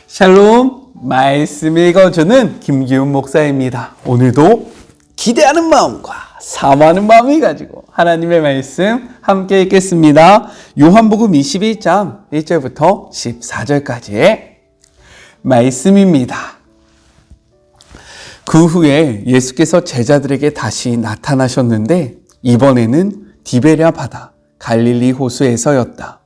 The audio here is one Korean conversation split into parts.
샬롬, 말씀 읽어주는 김기훈 목사입니다. 오늘도 기대하는 마음과 사모하는 마음을 가지고 하나님의 말씀 함께 읽겠습니다. 요한복음 21장 1절부터 14절까지의 말씀입니다. 그 후에 예수께서 제자들에게 다시 나타나셨는데 이번에는 디베랴 바다 갈릴리 호수에서였다.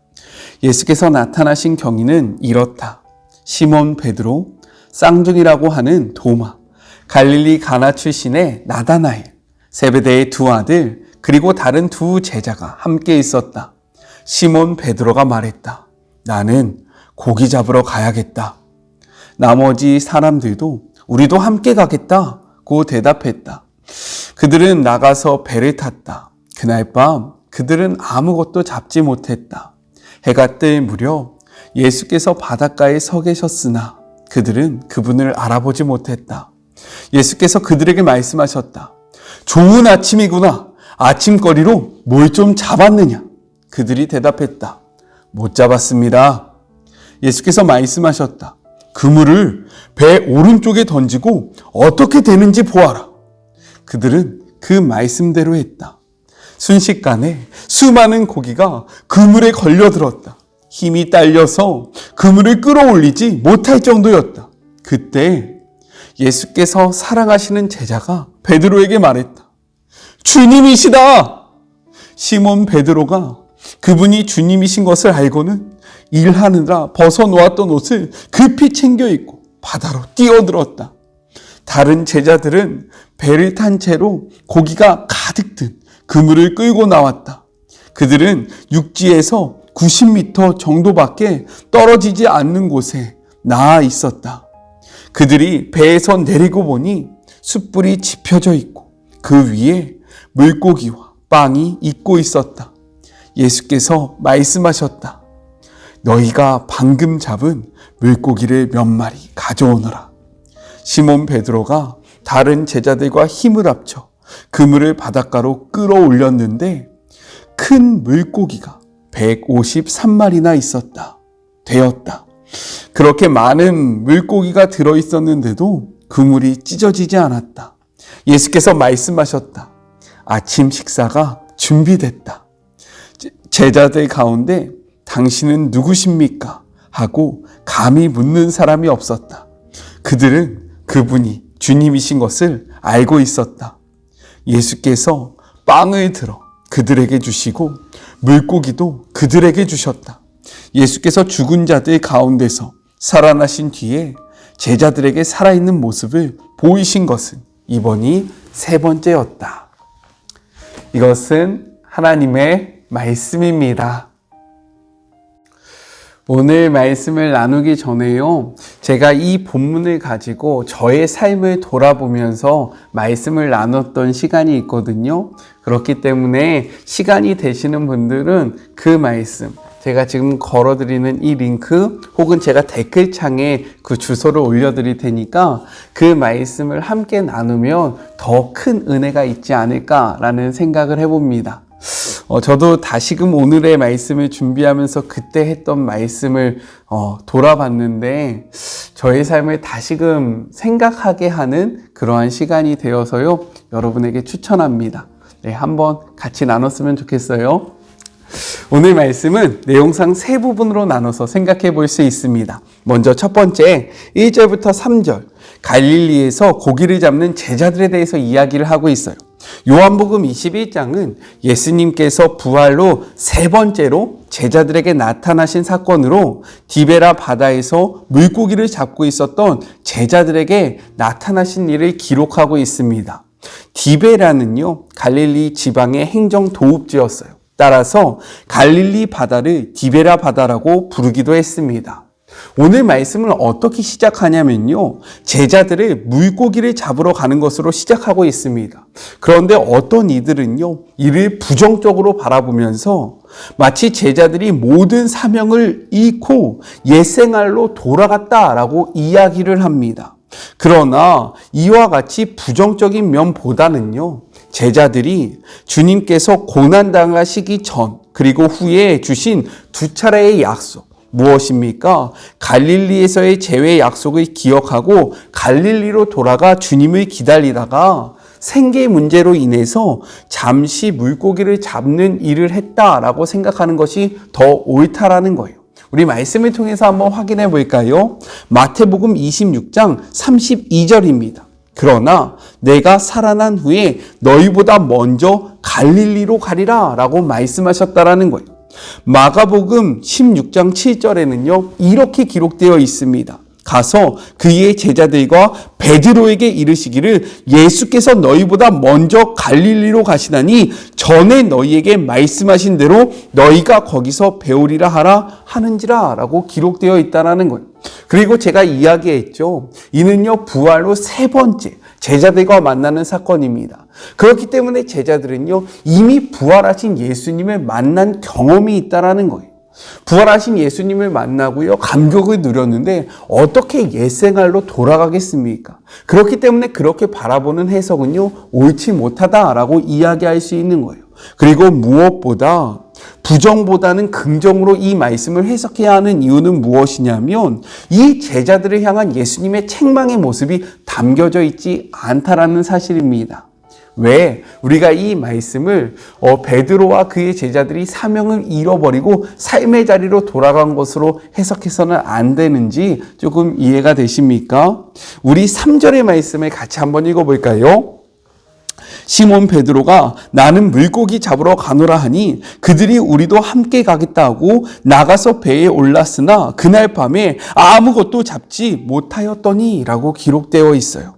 예수께서 나타나신 경위는 이렇다. 시몬 베드로, 쌍둥이라고 하는 도마, 갈릴리 가나 출신의 나다나엘, 세베대의 두 아들, 그리고 다른 두 제자가 함께 있었다. 시몬 베드로가 말했다. 나는 고기 잡으러 가야겠다. 나머지 사람들도 우리도 함께 가겠다고 대답했다. 그들은 나가서 배를 탔다. 그날 밤 그들은 아무것도 잡지 못했다. 해가 뜰 무렵 예수께서 바닷가에 서 계셨으나 그들은 그분을 알아보지 못했다. 예수께서 그들에게 말씀하셨다. 좋은 아침이구나. 아침거리로 뭘 좀 잡았느냐? 그들이 대답했다. 못 잡았습니다. 예수께서 말씀하셨다. 그물을 배 오른쪽에 던지고 어떻게 되는지 보아라. 그들은 그 말씀대로 했다. 순식간에 수많은 고기가 그물에 걸려들었다. 힘이 딸려서 그물을 끌어올리지 못할 정도였다. 그때 예수께서 사랑하시는 제자가 베드로에게 말했다. 주님이시다! 시몬 베드로가 그분이 주님이신 것을 알고는 일하느라 벗어놓았던 옷을 급히 챙겨 입고 바다로 뛰어들었다. 다른 제자들은 배를 탄 채로 고기가 가득 든 그물을 끌고 나왔다. 그들은 육지에서 90m 정도밖에 떨어지지 않는 곳에 나아 있었다. 그들이 배에서 내리고 보니 숯불이 지펴져 있고 그 위에 물고기와 빵이 익고 있었다. 예수께서 말씀하셨다. 너희가 방금 잡은 물고기를 몇 마리 가져오너라. 시몬 베드로가 다른 제자들과 힘을 합쳐 그물을 바닷가로 끌어올렸는데 큰 물고기가 153마리나 되었다. 그렇게 많은 물고기가 들어있었는데도 그물이 찢어지지 않았다. 예수께서 말씀하셨다. 아침 식사가 준비됐다. 제자들 가운데 당신은 누구십니까? 하고 감히 묻는 사람이 없었다. 그들은 그분이 주님이신 것을 알고 있었다. 예수께서 빵을 들어 그들에게 주시고 물고기도 그들에게 주셨다. 예수께서 죽은 자들 가운데서 살아나신 뒤에 제자들에게 살아있는 모습을 보이신 것은 이번이 세 번째였다. 이것은 하나님의 말씀입니다. 오늘 말씀을 나누기 전에요. 제가 이 본문을 가지고 저의 삶을 돌아보면서 말씀을 나눴던 시간이 있거든요. 그렇기 때문에 시간이 되시는 분들은 그 말씀, 제가 지금 걸어드리는 이 링크 혹은 제가 댓글창에 그 주소를 올려드릴 테니까 그 말씀을 함께 나누면 더 큰 은혜가 있지 않을까라는 생각을 해봅니다. 저도 다시금 오늘의 말씀을 준비하면서 그때 했던 말씀을 돌아봤는데 저의 삶을 다시금 생각하게 하는 그러한 시간이 되어서요. 여러분에게 추천합니다. 네, 한번 같이 나눴으면 좋겠어요. 오늘 말씀은 내용상 세 부분으로 나눠서 생각해 볼 수 있습니다. 먼저 첫 번째 1절부터 3절 갈릴리에서 고기를 잡는 제자들에 대해서 이야기를 하고 있어요. 요한복음 21장은 예수님께서 부활로 세 번째로 제자들에게 나타나신 사건으로 디베랴 바다에서 물고기를 잡고 있었던 제자들에게 나타나신 일을 기록하고 있습니다. 디베랴는요, 갈릴리 지방의 행정 도읍지였어요. 따라서 갈릴리 바다를 디베랴 바다라고 부르기도 했습니다. 오늘 말씀을 어떻게 시작하냐면요. 제자들을 물고기를 잡으러 가는 것으로 시작하고 있습니다. 그런데 어떤 이들은요. 이를 부정적으로 바라보면서 마치 제자들이 모든 사명을 잃고 옛생활로 돌아갔다라고 이야기를 합니다. 그러나 이와 같이 부정적인 면보다는요. 제자들이 주님께서 고난당하시기 전 그리고 후에 주신 두 차례의 약속, 무엇입니까? 갈릴리에서의 재회 약속을 기억하고 갈릴리로 돌아가 주님을 기다리다가 생계 문제로 인해서 잠시 물고기를 잡는 일을 했다라고 생각하는 것이 더 옳다라는 거예요. 우리 말씀을 통해서 한번 확인해 볼까요? 마태복음 26장 32절입니다. 그러나 내가 살아난 후에 너희보다 먼저 갈릴리로 가리라 라고 말씀하셨다라는 거예요. 마가복음 16장 7절에는요, 이렇게 기록되어 있습니다. 가서 그의 제자들과 베드로에게 이르시기를 예수께서 너희보다 먼저 갈릴리로 가시나니 전에 너희에게 말씀하신 대로 너희가 거기서 배우리라 하라 하는지라 라고 기록되어 있다는 거예요. 그리고 제가 이야기했죠. 이는요, 부활로 세 번째 제자들과 만나는 사건입니다. 그렇기 때문에 제자들은요, 이미 부활하신 예수님을 만난 경험이 있다는 거예요. 부활하신 예수님을 만나고요, 감격을 누렸는데 어떻게 옛생활로 돌아가겠습니까? 그렇기 때문에 그렇게 바라보는 해석은요, 옳지 못하다라고 이야기할 수 있는 거예요. 그리고 무엇보다 부정보다는 긍정으로 이 말씀을 해석해야 하는 이유는 무엇이냐면 이 제자들을 향한 예수님의 책망의 모습이 담겨져 있지 않다라는 사실입니다. 왜 우리가 이 말씀을 베드로와 그의 제자들이 사명을 잃어버리고 삶의 자리로 돌아간 것으로 해석해서는 안 되는지 조금 이해가 되십니까? 우리 3절의 말씀을 같이 한번 읽어볼까요? 시몬 베드로가 나는 물고기 잡으러 가노라 하니 그들이 우리도 함께 가겠다 하고 나가서 배에 올랐으나 그날 밤에 아무것도 잡지 못하였더니 라고 기록되어 있어요.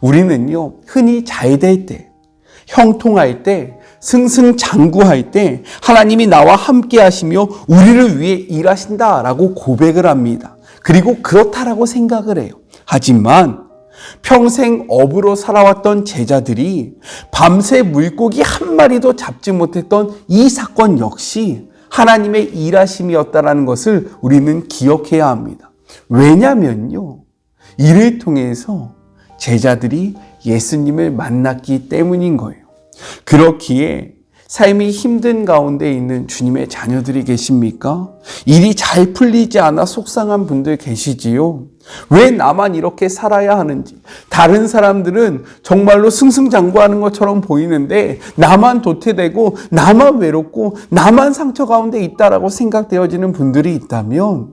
우리는요, 흔히 잘 될 때, 형통할 때, 승승장구할 때 하나님이 나와 함께 하시며 우리를 위해 일하신다라고 고백을 합니다. 그리고 그렇다라고 생각을 해요. 하지만 평생 어부로 살아왔던 제자들이 밤새 물고기 한 마리도 잡지 못했던 이 사건 역시 하나님의 일하심이었다는 것을 우리는 기억해야 합니다. 왜냐면요, 이를 통해서 제자들이 예수님을 만났기 때문인 거예요. 그렇기에 삶이 힘든 가운데 있는 주님의 자녀들이 계십니까? 일이 잘 풀리지 않아 속상한 분들 계시지요? 왜 나만 이렇게 살아야 하는지, 다른 사람들은 정말로 승승장구하는 것처럼 보이는데 나만 도태되고 나만 외롭고 나만 상처 가운데 있다라고 생각되어지는 분들이 있다면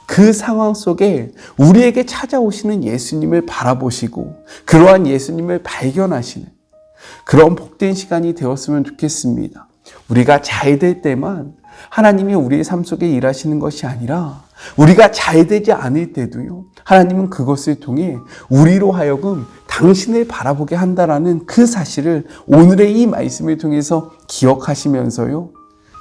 그 상황 속에 우리에게 찾아오시는 예수님을 바라보시고 그러한 예수님을 발견하시는 그런 복된 시간이 되었으면 좋겠습니다. 우리가 잘 될 때만 하나님이 우리의 삶 속에 일하시는 것이 아니라 우리가 잘 되지 않을 때도요, 하나님은 그것을 통해 우리로 하여금 당신을 바라보게 한다라는 그 사실을 오늘의 이 말씀을 통해서 기억하시면서요,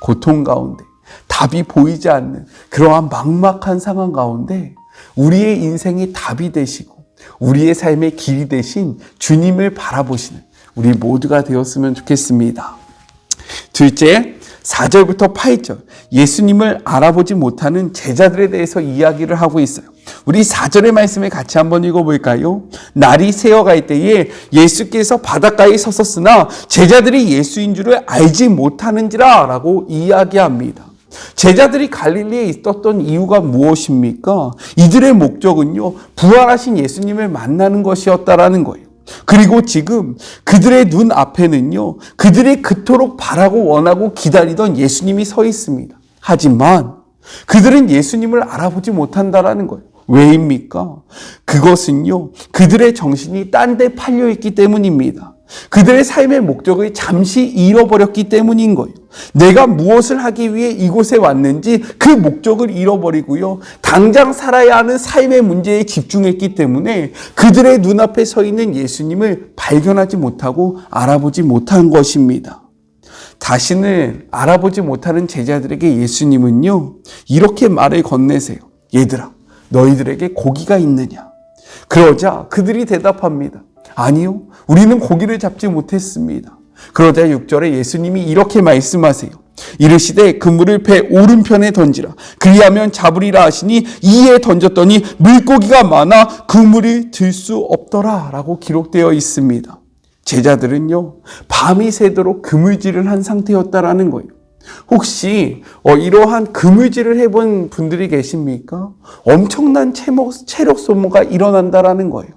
고통 가운데 답이 보이지 않는 그러한 막막한 상황 가운데 우리의 인생이 답이 되시고 우리의 삶의 길이 되신 주님을 바라보시는 우리 모두가 되었으면 좋겠습니다. 둘째, 4절부터 8절 예수님을 알아보지 못하는 제자들에 대해서 이야기를 하고 있어요. 우리 4절의 말씀을 같이 한번 읽어볼까요? 날이 새어갈 때에 예수께서 바닷가에 섰었으나 제자들이 예수인 줄을 알지 못하는지라 라고 이야기합니다. 제자들이 갈릴리에 있었던 이유가 무엇입니까? 이들의 목적은요, 부활하신 예수님을 만나는 것이었다라는 거예요. 그리고 지금 그들의 눈 앞에는요, 그들이 그토록 바라고 원하고 기다리던 예수님이 서 있습니다. 하지만 그들은 예수님을 알아보지 못한다라는 거예요. 왜입니까? 그것은요, 그들의 정신이 딴 데 팔려 있기 때문입니다. 그들의 삶의 목적을 잠시 잃어버렸기 때문인 거예요. 내가 무엇을 하기 위해 이곳에 왔는지 그 목적을 잃어버리고요, 당장 살아야 하는 삶의 문제에 집중했기 때문에 그들의 눈앞에 서 있는 예수님을 발견하지 못하고 알아보지 못한 것입니다. 자신을 알아보지 못하는 제자들에게 예수님은요, 이렇게 말을 건네세요. 얘들아, 너희들에게 고기가 있느냐? 그러자 그들이 대답합니다. 아니요, 우리는 고기를 잡지 못했습니다. 그러자 6절에 예수님이 이렇게 말씀하세요. 이르시되 그물을 배 오른편에 던지라. 그리하면 잡으리라 하시니 이에 던졌더니 물고기가 많아 그물을 들 수 없더라 라고 기록되어 있습니다. 제자들은요, 밤이 새도록 그물질을 한 상태였다라는 거예요. 혹시 이러한 그물질을 해본 분들이 계십니까? 엄청난 체력 소모가 일어난다라는 거예요.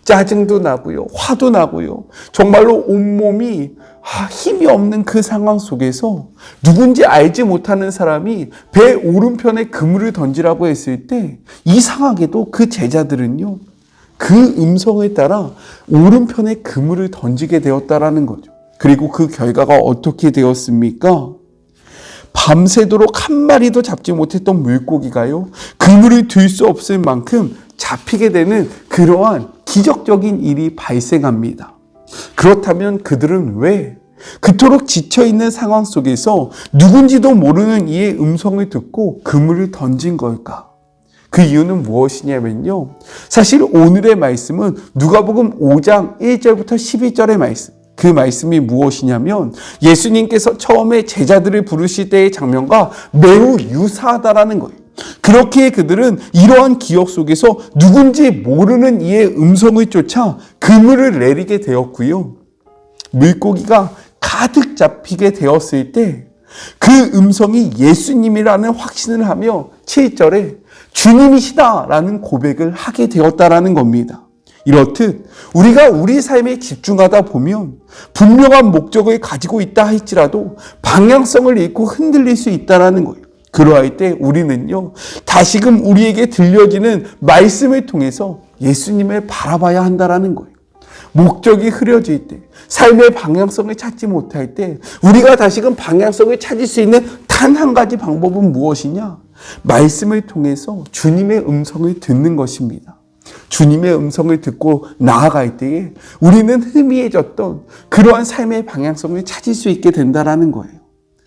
짜증도 나고요, 화도 나고요. 정말로 온몸이 힘이 없는 그 상황 속에서 누군지 알지 못하는 사람이 배 오른편에 그물을 던지라고 했을 때 이상하게도 그 제자들은요, 그 음성에 따라 오른편에 그물을 던지게 되었다라는 거죠. 그리고 그 결과가 어떻게 되었습니까? 밤새도록 한 마리도 잡지 못했던 물고기가요, 그물을 들 수 없을 만큼 잡히게 되는 그러한 기적적인 일이 발생합니다. 그렇다면 그들은 왜 그토록 지쳐있는 상황 속에서 누군지도 모르는 이의 음성을 듣고 그물을 던진 걸까? 그 이유는 무엇이냐면요, 사실 오늘의 말씀은 누가복음 5장 1절부터 12절의 말씀, 그 말씀이 무엇이냐면 예수님께서 처음에 제자들을 부르실 때의 장면과 매우 유사하다라는 거예요. 그렇게 그들은 이러한 기억 속에서 누군지 모르는 이의 음성을 쫓아 그물을 내리게 되었고요, 물고기가 가득 잡히게 되었을 때 그 음성이 예수님이라는 확신을 하며 7절에 주님이시다라는 고백을 하게 되었다라는 겁니다. 이렇듯 우리가 우리 삶에 집중하다 보면 분명한 목적을 가지고 있다 할지라도 방향성을 잃고 흔들릴 수 있다라는 거예요. 그러할 때 우리는요, 다시금 우리에게 들려지는 말씀을 통해서 예수님을 바라봐야 한다라는 거예요. 목적이 흐려질 때, 삶의 방향성을 찾지 못할 때 우리가 다시금 방향성을 찾을 수 있는 단 한 가지 방법은 무엇이냐? 말씀을 통해서 주님의 음성을 듣는 것입니다. 주님의 음성을 듣고 나아갈 때에 우리는 희미해졌던 그러한 삶의 방향성을 찾을 수 있게 된다라는 거예요.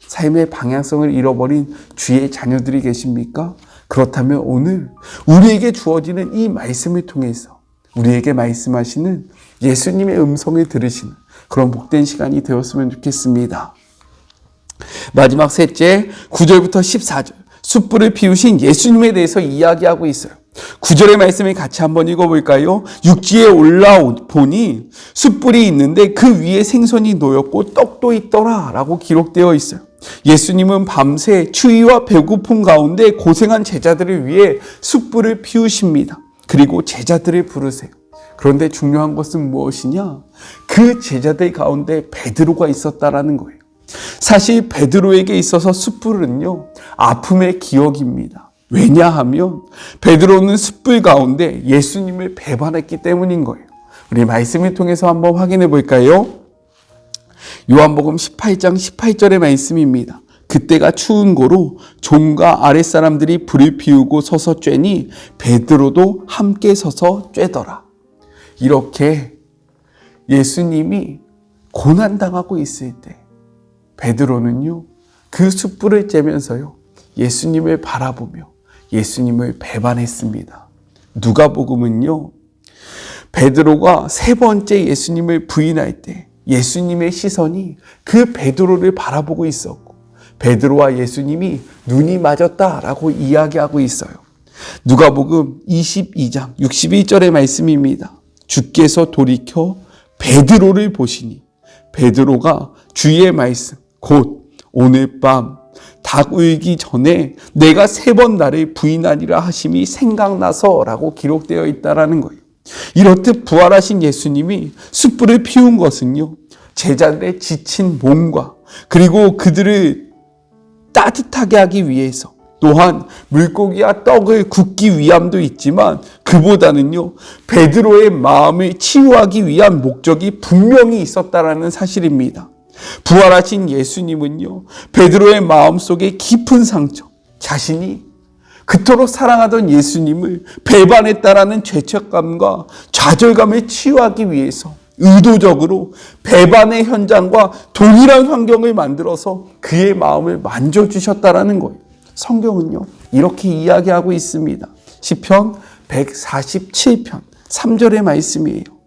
삶의 방향성을 잃어버린 주의 자녀들이 계십니까? 그렇다면 오늘 우리에게 주어지는 이 말씀을 통해서 우리에게 말씀하시는 예수님의 음성을 들으시는 그런 복된 시간이 되었으면 좋겠습니다. 마지막 셋째, 9절부터 14절, 숯불을 피우신 예수님에 대해서 이야기하고 있어요. 9절의 말씀을 같이 한번 읽어볼까요? 육지에 올라보니 숯불이 있는데 그 위에 생선이 놓였고 떡도 있더라 라고 기록되어 있어요. 예수님은 밤새 추위와 배고픔 가운데 고생한 제자들을 위해 숯불을 피우십니다. 그리고 제자들을 부르세요. 그런데 중요한 것은 무엇이냐? 그 제자들 가운데 베드로가 있었다라는 거예요. 사실 베드로에게 있어서 숯불은요, 아픔의 기억입니다. 왜냐하면 베드로는 숯불 가운데 예수님을 배반했기 때문인 거예요. 우리 말씀을 통해서 한번 확인해 볼까요? 요한복음 18장 18절의 말씀입니다. 그때가 추운 고로 종과 아랫사람들이 불을 피우고 서서 쬐니 베드로도 함께 서서 쬐더라. 이렇게 예수님이 고난당하고 있을 때 베드로는요, 그 숯불을 쬐면서요, 예수님을 바라보며 예수님을 배반했습니다. 누가복음은요, 베드로가 세 번째 예수님을 부인할 때 예수님의 시선이 그 베드로를 바라보고 있었고 베드로와 예수님이 눈이 맞았다라고 이야기하고 있어요. 누가복음 22장 61절의 말씀입니다. 주께서 돌이켜 베드로를 보시니 베드로가 주의 말씀 곧 오늘 밤 닭 울기 전에 내가 3번 나를 부인하리라 하심이 생각나서라고 기록되어 있다라는 거예요. 이렇듯 부활하신 예수님이 숯불을 피운 것은요, 제자들의 지친 몸과 그리고 그들을 따뜻하게 하기 위해서, 또한 물고기와 떡을 굽기 위함도 있지만 그보다는요, 베드로의 마음을 치유하기 위한 목적이 분명히 있었다라는 사실입니다. 부활하신 예수님은요, 베드로의 마음속에 깊은 상처, 자신이 그토록 사랑하던 예수님을 배반했다라는 죄책감과 좌절감을 치유하기 위해서 의도적으로 배반의 현장과 동일한 환경을 만들어서 그의 마음을 만져주셨다라는 거예요. 성경은요, 이렇게 이야기하고 있습니다. 시편 147편 3절의 말씀이에요.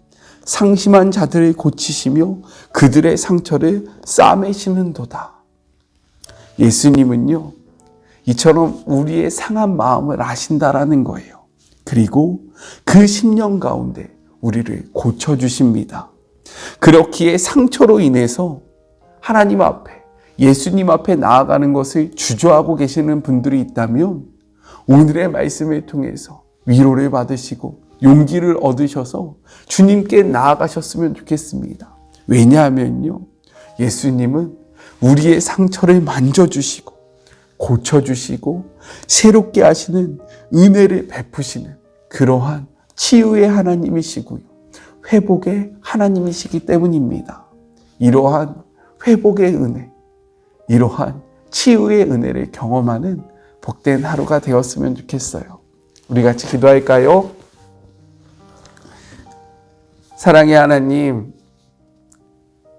상심한 자들을 고치시며 그들의 상처를 싸매시는도다. 예수님은요, 이처럼 우리의 상한 마음을 아신다라는 거예요. 그리고 그 심령 가운데 우리를 고쳐주십니다. 그렇기에 상처로 인해서 하나님 앞에 예수님 앞에 나아가는 것을 주저하고 계시는 분들이 있다면 오늘의 말씀을 통해서 위로를 받으시고 용기를 얻으셔서 주님께 나아가셨으면 좋겠습니다. 왜냐하면요, 예수님은 우리의 상처를 만져주시고 고쳐주시고 새롭게 하시는 은혜를 베푸시는 그러한 치유의 하나님이시고요, 회복의 하나님이시기 때문입니다. 이러한 회복의 은혜, 이러한 치유의 은혜를 경험하는 복된 하루가 되었으면 좋겠어요. 우리 같이 기도할까요? 사랑의 하나님,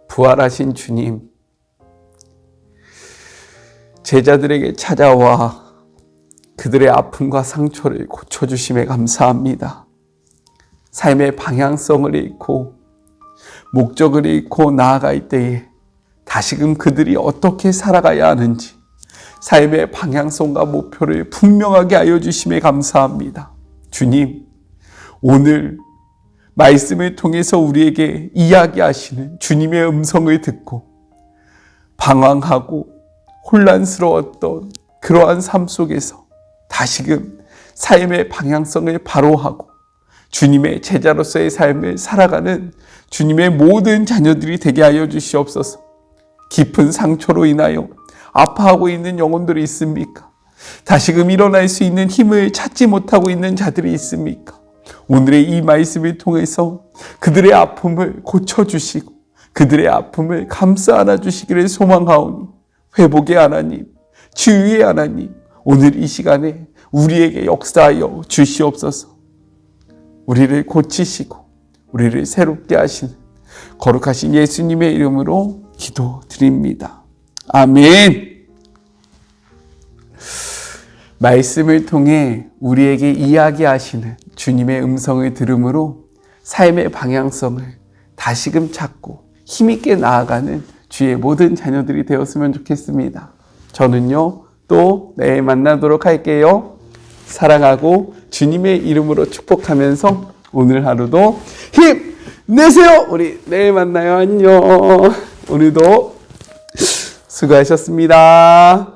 부활하신 주님, 제자들에게 찾아와 그들의 아픔과 상처를 고쳐주심에 감사합니다. 삶의 방향성을 잃고 목적을 잃고 나아갈 때에 다시금 그들이 어떻게 살아가야 하는지 삶의 방향성과 목표를 분명하게 하여 주심에 감사합니다. 주님, 오늘 말씀을 통해서 우리에게 이야기하시는 주님의 음성을 듣고 방황하고 혼란스러웠던 그러한 삶 속에서 다시금 삶의 방향성을 바로 하고 주님의 제자로서의 삶을 살아가는 주님의 모든 자녀들이 되게 하여 주시옵소서. 깊은 상처로 인하여 아파하고 있는 영혼들이 있습니까? 다시금 일어날 수 있는 힘을 찾지 못하고 있는 자들이 있습니까? 오늘의 이 말씀을 통해서 그들의 아픔을 고쳐주시고 그들의 아픔을 감싸 안아주시기를 소망하오니 회복의 하나님, 치유의 하나님, 오늘 이 시간에 우리에게 역사하여 주시옵소서. 우리를 고치시고 우리를 새롭게 하시는 거룩하신 예수님의 이름으로 기도드립니다. 아멘. 말씀을 통해 우리에게 이야기하시는 주님의 음성을 들음으로 삶의 방향성을 다시금 찾고 힘있게 나아가는 주의 모든 자녀들이 되었으면 좋겠습니다. 저는요, 또 내일 만나도록 할게요. 사랑하고 주님의 이름으로 축복하면서 오늘 하루도 힘내세요. 우리 내일 만나요. 안녕. 오늘도 수고하셨습니다.